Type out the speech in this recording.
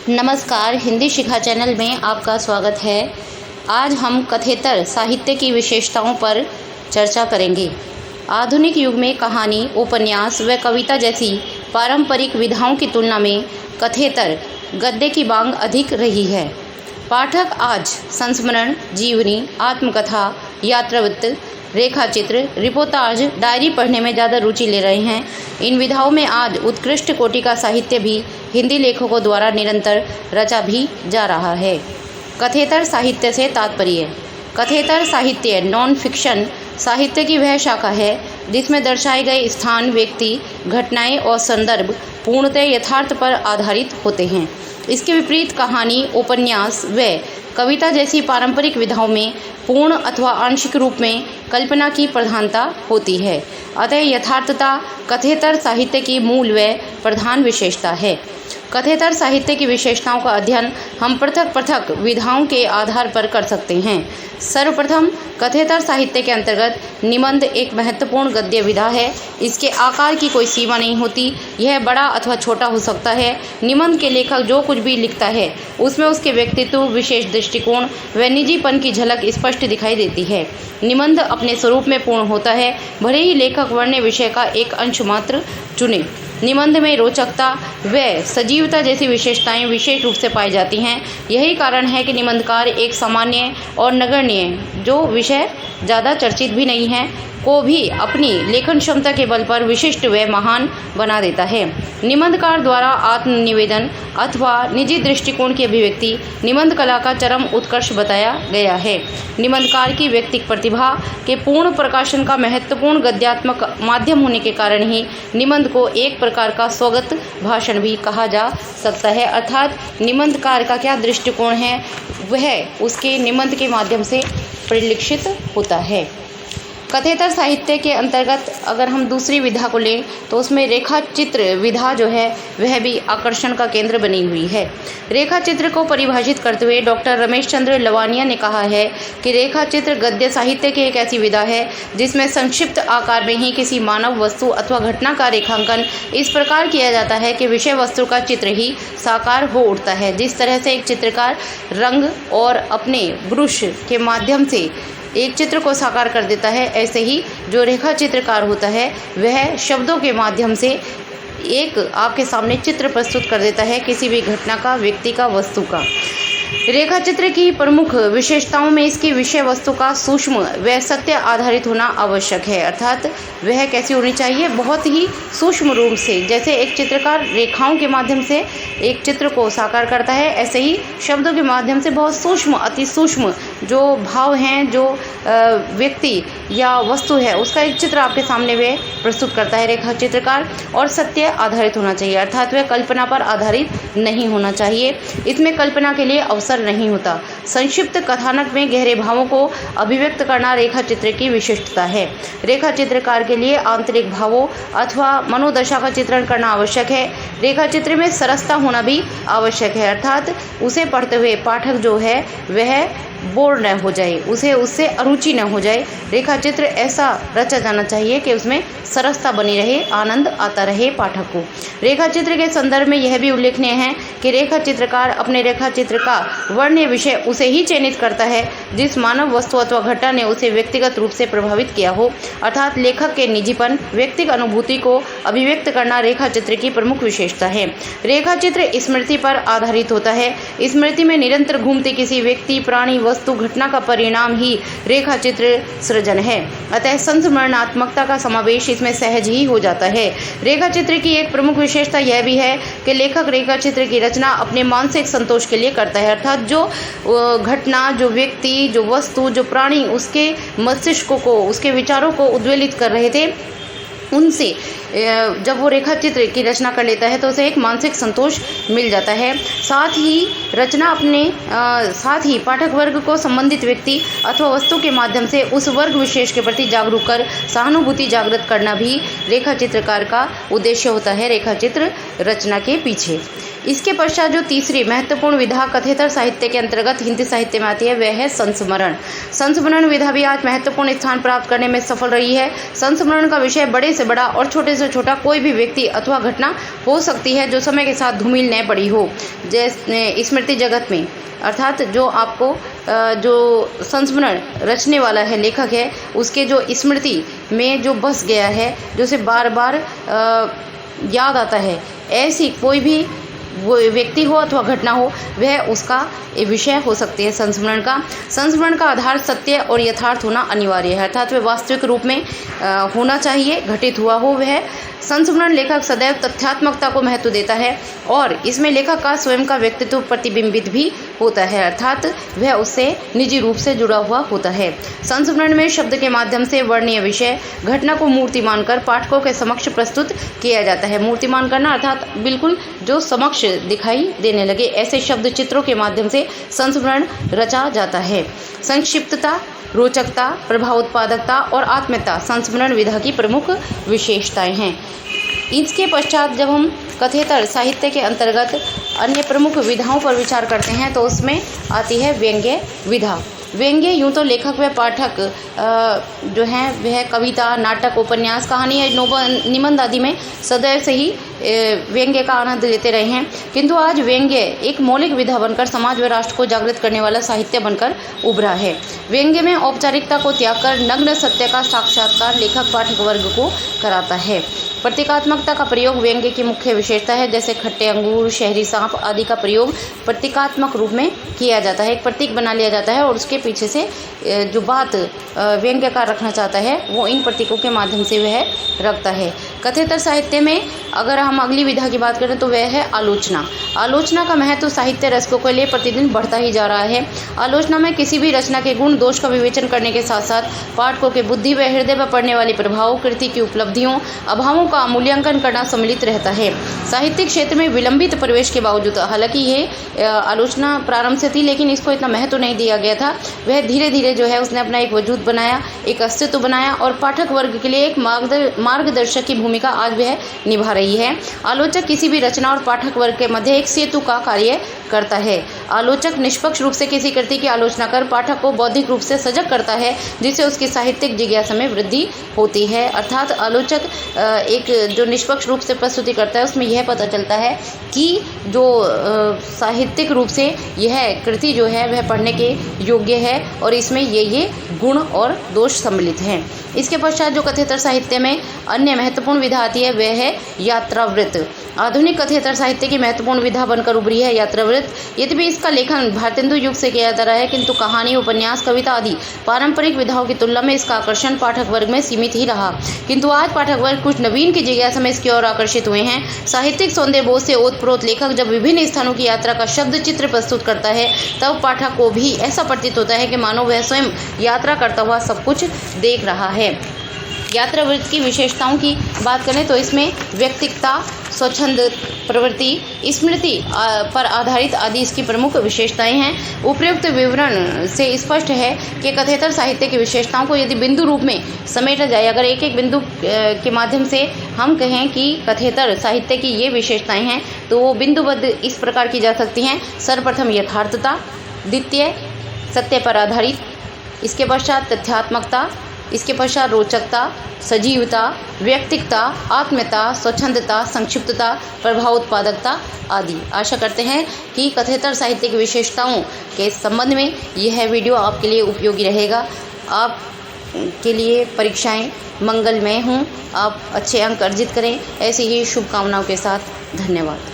नमस्कार, हिंदी शिखा चैनल में आपका स्वागत है। आज हम कथेतर साहित्य की विशेषताओं पर चर्चा करेंगे। आधुनिक युग में कहानी, उपन्यास व कविता जैसी पारंपरिक विधाओं की तुलना में कथेतर गद्य की मांग अधिक रही है। पाठक आज संस्मरण, जीवनी, आत्मकथा, यात्रावृत्त, रेखाचित्र, रिपोर्टाज, डायरी पढ़ने में ज़्यादा रुचि ले रहे हैं। इन विधाओं में आज उत्कृष्ट कोटि का साहित्य भी हिंदी लेखकों द्वारा निरंतर रचा भी जा रहा है। कथेतर साहित्य से तात्पर्य। कथेतर साहित्य नॉन फिक्शन साहित्य की वह शाखा है जिसमें दर्शाए गए स्थान, व्यक्ति, घटनाएं और संदर्भ पूर्णतः यथार्थ पर आधारित होते हैं। इसके विपरीत कहानी, उपन्यास व कविता जैसी पारंपरिक विधाओं में पूर्ण अथवा आंशिक रूप में कल्पना की प्रधानता होती है। अतः यथार्थता कथेतर साहित्य की मूल व प्रधान विशेषता है। कथेतर साहित्य की विशेषताओं का अध्ययन हम पृथक पृथक विधाओं के आधार पर कर सकते हैं। सर्वप्रथम, कथेतर साहित्य के अंतर्गत निबंध एक महत्वपूर्ण गद्य विधा है। इसके आकार की कोई सीमा नहीं होती, यह बड़ा अथवा छोटा हो सकता है। निबंध के लेखक जो कुछ भी लिखता है उसमें उसके व्यक्तित्व, विशेष दृष्टिकोण व निजीपन की झलक स्पष्ट दिखाई देती है। निबंध अपने स्वरूप में पूर्ण होता है, भले ही लेखक वर्ण्य विषय का एक अंश मात्र चुने। निबंध में रोचकता व सजीवता जैसी विशेषताएं विशेष रूप से पाई जाती हैं। यही कारण है कि निबंधकार एक सामान्य और नगण्य, जो विषय ज़्यादा चर्चित भी नहीं है, को भी अपनी लेखन क्षमता के बल पर विशिष्ट व महान बना देता है। निबंधकार द्वारा आत्मनिवेदन अथवा निजी दृष्टिकोण की अभिव्यक्ति निबंध कला का चरम उत्कर्ष बताया गया है। निबंधकार की व्यक्तिगत प्रतिभा के पूर्ण प्रकाशन का महत्वपूर्ण गद्यात्मक माध्यम होने के कारण ही निबंध को एक प्रकार का स्वगत भाषण भी कहा जा सकता है। अर्थात निबंधकार का क्या दृष्टिकोण है वह उसके निबंध के माध्यम से परिलक्षित होता है। कथेतर साहित्य के अंतर्गत अगर हम दूसरी विधा को लें तो उसमें रेखाचित्र विधा जो है वह भी आकर्षण का केंद्र बनी हुई है। रेखाचित्र को परिभाषित करते हुए डॉक्टर रमेश चंद्र लवानिया ने कहा है कि रेखाचित्र गद्य साहित्य की एक ऐसी विधा है जिसमें संक्षिप्त आकार में ही किसी मानव, वस्तु अथवा घटना का रेखांकन इस प्रकार किया जाता है कि विषय वस्तु का चित्र ही साकार हो उठता है। जिस तरह से एक चित्रकार रंग और अपने ब्रश के माध्यम से एक चित्र को साकार कर देता है, ऐसे ही जो रेखा चित्रकार होता है वह शब्दों के माध्यम से एक आपके सामने चित्र प्रस्तुत कर देता है किसी भी घटना का, व्यक्ति का, वस्तु का। रेखाचित्र की प्रमुख विशेषताओं में इसकी विषय वस्तु का सूक्ष्म व सत्य आधारित होना आवश्यक है। अर्थात वह कैसी होनी चाहिए, बहुत ही सूक्ष्म रूप से। जैसे एक चित्रकार रेखाओं के माध्यम से एक चित्र को साकार करता है, ऐसे ही शब्दों के माध्यम से बहुत सूक्ष्म, अति सूक्ष्म जो भाव हैं, जो व्यक्ति या वस्तु है उसका एक चित्र आपके सामने वे प्रस्तुत करता है रेखा चित्रकार। और सत्य आधारित होना चाहिए, अर्थात वह कल्पना पर आधारित नहीं होना चाहिए। इसमें कल्पना के लिए अवसर नहीं होता। संक्षिप्त कथानक में गहरे भावों को अभिव्यक्त करना रेखा चित्र की विशिष्टता है। रेखा चित्रकार के लिए आंतरिक भावों अथवा मनोदशा का चित्रण करना आवश्यक है। रेखा चित्र में सरसता होना भी आवश्यक है, अर्थात उसे पढ़ते हुए पाठक जो है वह बोर न हो जाए, उसे उससे अरुचि न हो जाए। रेखा चित्र ऐसा रचा जाना चाहिए कि उसमें सरसता बनी रहे, आनंद आता रहे पाठक को। रेखा चित्र के संदर्भ में यह भी उल्लेखनीय है कि रेखा चित्रकार अपने रेखा चित्र का वर्ण्य विषय उसे ही चयनित करता है जिस मानव, वस्तु अथवा घटना ने उसे व्यक्तिगत रूप से प्रभावित किया हो। अर्थात लेखक के निजीपन, व्यक्तिगत अनुभूति को अभिव्यक्त करना रेखा चित्र की प्रमुख विशेषता है। रेखा चित्र स्मृति पर आधारित होता है। स्मृति में निरंतर घूमते किसी व्यक्ति, प्राणी, वस्तु, घटना का परिणाम ही रेखा चित्र सृजन है। अतः संस्मरणात्मकता का समावेश इसमें सहज ही हो जाता है। रेखा चित्र की एक प्रमुख विशेषता यह भी है कि लेखक रेखा चित्र की रचना अपने मानसिक संतोष के लिए करता है। अर्थात जो घटना, जो व्यक्ति, जो वस्तु, जो प्राणी उसके मस्तिष्क को, उसके विचारों को उद्वेलित कर रहे थे, उनसे जब वो रेखा चित्र की रचना कर लेता है तो उसे एक मानसिक संतोष मिल जाता है। साथ ही पाठक वर्ग को संबंधित व्यक्ति अथवा वस्तु के माध्यम से उस वर्ग विशेष के प्रति जागरूक कर सहानुभूति जागृत करना भी रेखा चित्रकार का उद्देश्य होता है रेखा चित्र रचना के पीछे। इसके पश्चात जो तीसरी महत्वपूर्ण विधा कथेतर साहित्य के अंतर्गत हिंदी साहित्य में आती है वह है संस्मरण। संस्मरण विधा भी आज महत्वपूर्ण स्थान प्राप्त करने में सफल रही है। संस्मरण का विषय बड़े से बड़ा और छोटे से छोटा कोई भी व्यक्ति अथवा घटना हो सकती है जो समय के साथ धूमिल न पड़ी हो। जैसे स्मृति जगत में, अर्थात जो आपको जो संस्मरण रचने वाला है, लेखक है, उसके जो स्मृति में जो बस गया है, जो उसे बार बार याद आता है, ऐसी कोई भी वो व्यक्ति हो अथवा घटना हो, वह उसका विषय हो सकती है संस्मरण का। संस्मरण का आधार सत्य और यथार्थ होना अनिवार्य है, अर्थात वह वास्तविक रूप में होना चाहिए, घटित हुआ हो वह। संस्मरण लेखक सदैव तथ्यात्मकता को महत्व देता है और इसमें लेखक का स्वयं का व्यक्तित्व प्रतिबिंबित भी होता है, अर्थात वह उससे निजी रूप से जुड़ा हुआ होता है। संस्मरण में शब्द के माध्यम से वर्णनीय विषय घटना को मूर्तिमान कर पाठकों के समक्ष प्रस्तुत किया जाता है। मूर्तिमान करना अर्थात बिल्कुल जो समक्ष दिखाई देने लगे, ऐसे शब्द चित्रों के माध्यम से संस्मरण रचा जाता है। संक्षिप्तता, रोचकता, प्रभाव उत्पादकता और आत्मीयता संस्मरण विधा की प्रमुख विशेषताएं हैं। इसके पश्चात जब हम कथेतर साहित्य के अंतर्गत अन्य प्रमुख विधाओं पर विचार करते हैं तो उसमें आती है व्यंग्य विधा। व्यंग्य यूँ तो लेखक व पाठक जो हैं वह कविता, नाटक, उपन्यास, कहानी या निबंध आदि में सदैव से ही व्यंग्य का आनंद लेते रहे हैं, किंतु आज व्यंग्य एक मौलिक विधा बनकर समाज व राष्ट्र को जागृत करने वाला साहित्य बनकर उभरा है। व्यंग्य में औपचारिकता को त्याग कर नग्न सत्य का साक्षात्कार लेखक पाठक वर्ग को कराता है। प्रतीकात्मकता का प्रयोग व्यंग्य की मुख्य विशेषता है, जैसे खट्टे अंगूर, शहरी सांप आदि का प्रयोग प्रतीकात्मक रूप में किया जाता है। एक प्रतीक बना लिया जाता है और उसके पीछे से जो बात व्यंग्यकार रखना चाहता है वो इन प्रतीकों के माध्यम से वह रखता है। कथेतर साहित्य में अगर हम अगली विधा की बात करें तो वह है आलोचना। आलोचना का महत्व साहित्य रसिकों के लिए प्रतिदिन बढ़ता ही जा रहा है। आलोचना में किसी भी रचना के गुण दोष का विवेचन करने के साथ साथ पाठकों के बुद्धि व हृदय पर पड़ने वाले प्रभाव, कृति की उपलब्धियों, अभावों का मूल्यांकन करना सम्मिलित रहता है। साहित्यिक क्षेत्र में विलंबित प्रवेश के बावजूद, हालांकि ये आलोचना प्रारंभ से थी लेकिन इसको इतना महत्व नहीं दिया गया था, वह धीरे धीरे जो है उसने अपना एक वजूद बनाया, एक अस्तित्व बनाया और पाठक वर्ग के लिए एक मार्गदर्शक की भूमिका आज वह निभा रही है। आलोचक किसी भी रचना और पाठक वर्ग के मध्य एक सेतु का कार्य करता है। आलोचक निष्पक्ष रूप से किसी कृति की आलोचना कर पाठक को बौद्धिक रूप से सजग करता है, जिससे उसकी साहित्यिक जिज्ञासा में वृद्धि होती है। अर्थात आलोचक एक जो निष्पक्ष रूप से प्रस्तुति करता है उसमें यह पता चलता है कि जो साहित्यिक रूप से यह कृति जो है वह पढ़ने के योग्य है और इसमें ये गुण और दोष सम्मिलित हैं। इसके पश्चात जो कथेतर साहित्य में अन्य महत्वपूर्ण विधा आती है वह है यात्रावृत्त। आधुनिक कथेतर साहित्य की महत्वपूर्ण विधा बनकर उभरी है यात्रावृत्त। यद्यपि इसका लेखन भारतेंदु युग से किया जा रहा है, किंतु कहानी, उपन्यास, कविता आदि पारंपरिक विधाओं की तुलना में इसका आकर्षण पाठक वर्ग में सीमित ही रहा, किंतु आज पाठक वर्ग कुछ नवीन की जिज्ञासा में इसकी ओर आकर्षित हुए हैं। साहित्यिक सौंदर्यबोध से ओतप्रोत लेखक जब विभिन्न स्थानों की यात्रा का शब्द चित्र प्रस्तुत करता है तब पाठक को भी ऐसा प्रतीत होता है कि मानो वह स्वयं यात्रा करता हुआ सब कुछ देख रहा है। यात्रावृत्त की विशेषताओं की बात करें तो इसमें व्यक्तिकता, स्वच्छंद प्रवृत्ति, स्मृति पर आधारित आदि इसकी प्रमुख विशेषताएं हैं। उपयुक्त विवरण से स्पष्ट है कि कथेतर साहित्य की विशेषताओं को यदि बिंदु रूप में समेटा जाए, अगर एक एक बिंदु के माध्यम से हम कहें कि कथेतर साहित्य की ये विशेषताएं हैं तो वो बिंदुबद्ध इस प्रकार की जा सकती हैं। सर्वप्रथम यथार्थता, द्वितीय सत्य पर आधारित, इसके पश्चात तथ्यात्मकता, इसके पश्चात रोचकता, सजीवता, व्यक्तिकता, आत्मीयता, स्वच्छंदता, संक्षिप्तता, प्रभाव उत्पादकता आदि। आशा करते हैं कि कथेतर साहित्य की विशेषताओं के संबंध में यह वीडियो आपके लिए उपयोगी रहेगा। आप के लिए परीक्षाएं मंगलमय हों, आप अच्छे अंक अर्जित करें, ऐसी ही शुभकामनाओं के साथ धन्यवाद।